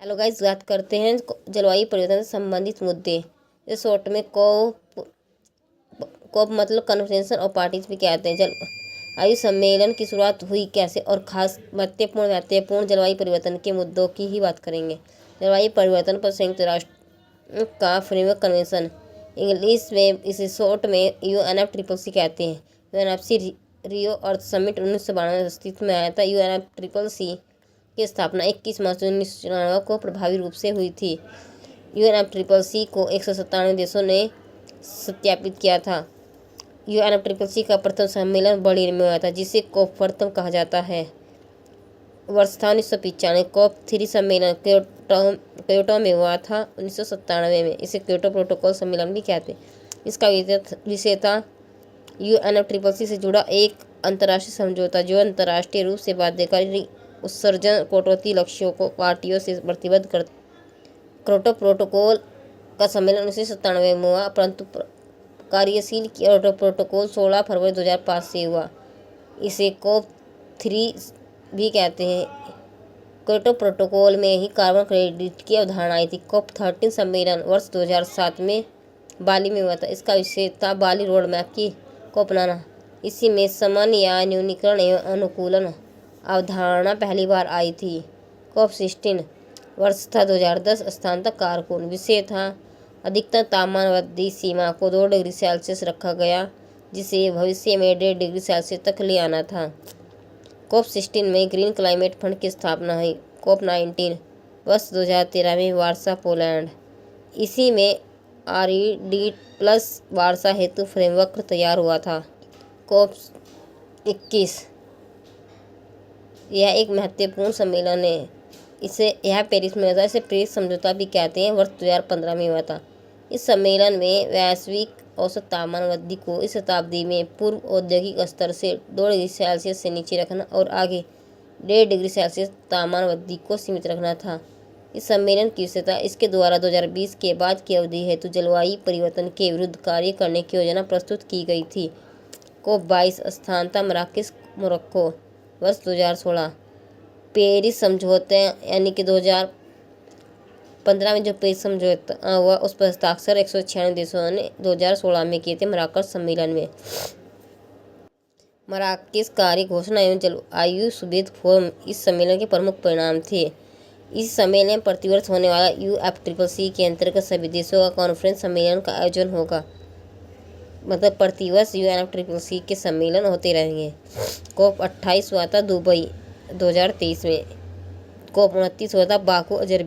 Hello guys, बात करते हैं जलवायु परिवर्तन से संबंधित मुद्दे। इस शॉर्ट में कॉप मतलब कन्फ्रेंस और पार्टीज भी कहते हैं। जलवायु सम्मेलन की शुरुआत हुई कैसे और खास महत्वपूर्ण जलवायु परिवर्तन के मुद्दों की ही बात करेंगे। जलवायु परिवर्तन पर संयुक्त राष्ट्र का फ्रेमवर्क कन्वेंशन, इंग्लिश में इसे शॉर्ट में UNFCCC कहते हैं। UNFCCC रियो अर्थ समिट 1992 में अस्तित्व में आया था। UNFCCC की स्थापना 21 मार्च 1994 को प्रभावी रूप से हुई थी। UNFCCC को 197 देशों ने सत्यापित किया था। UNFCCC का प्रथम सम्मेलन बर्लिन में हुआ था, जिसे कॉप प्रथम कहा जाता है। वर्ष था 1995। कॉप 3 सम्मेलन क्योटो में हुआ था 1997 में। इसे क्योटो प्रोटोकॉल सम्मेलन भी कहते हैं। इसका विषय था UNFCCC से जुड़ा एक अंतर्राष्ट्रीय समझौता, जो अंतर्राष्ट्रीय रूप से बाध्यकारी उत्सर्जन कटौती लक्ष्यों को पार्टियों से प्रतिबद्ध कर। क्योटो प्रोटोकॉल का सम्मेलन 1997 में हुआ, परंतु कार्यशील क्योटो प्रोटोकॉल 16 फरवरी 2005 से हुआ। इसे कॉप 3 भी कहते हैं। क्योटो प्रोटोकॉल में ही कार्बन क्रेडिट की अवधारणा आई थी। कॉप 13 सम्मेलन वर्ष 2007 में बाली में हुआ था। इसका विषय था बाली रोड मैप को अपनाना। इसी में समान या न्यूनीकरण एवं अनुकूलन अवधारणा पहली बार आई थी। कॉप 16 वर्ष था 2010। स्थान तक कारकुन विषय था अधिकतम तापमान वृद्धि सीमा को 2 डिग्री सेल्सियस रखा गया, जिसे भविष्य में 1.5 डिग्री सेल्सियस तक ले आना था। कॉप 16 में ग्रीन क्लाइमेट फंड की स्थापना हुई। कॉप 19 वर्ष 2013 में वार्सा पोलैंड। इसी में RED+ वार्सा हेतु फ्रेमवर्क तैयार हुआ था। कॉप 21 यह एक महत्वपूर्ण सम्मेलन है। यह पेरिस में हुआ था। इसे पेरिस समझौता भी कहते हैं। वर्ष 2015 में हुआ था। इस सम्मेलन में वैश्विक औसत तापमान वृद्धि को इस शताब्दी में पूर्व औद्योगिक स्तर से 2 डिग्री सेल्सियस से नीचे रखना और आगे 1.5 डिग्री सेल्सियस तापमान वृद्धि को सीमित रखना था। इस सम्मेलन की विशेषता इसके द्वारा 2020 के बाद की अवधि हेतु जलवायु परिवर्तन के विरुद्ध कार्य करने की योजना प्रस्तुत की गई थी। कॉप 22 स्थान था मराकेश, मोरक्को। वर्ष 2016 पेरिस समझौते यानी कि 2015 में जो पेरिस समझौता हुआ, उस पर हस्ताक्षर 196 देशों ने 2016 में किए थे मराकेश सम्मेलन में। मराकेश कार्य घोषणा एवं जलवायु सुभेद फोरम इस सम्मेलन के प्रमुख परिणाम थे। इस सम्मेलन में प्रतिवर्ष होने वाला UNFCCC के अंतर्गत सभी देशों का कॉन्फ्रेंस सम्मेलन का आयोजन होगा। मतलब प्रतिवर्ष UNFCCC के सम्मेलन होते रहेंगे। कॉप 28 हुआ था दुबई 2023 में। कॉप 29 हुआ था बाकू, अजरबैजान।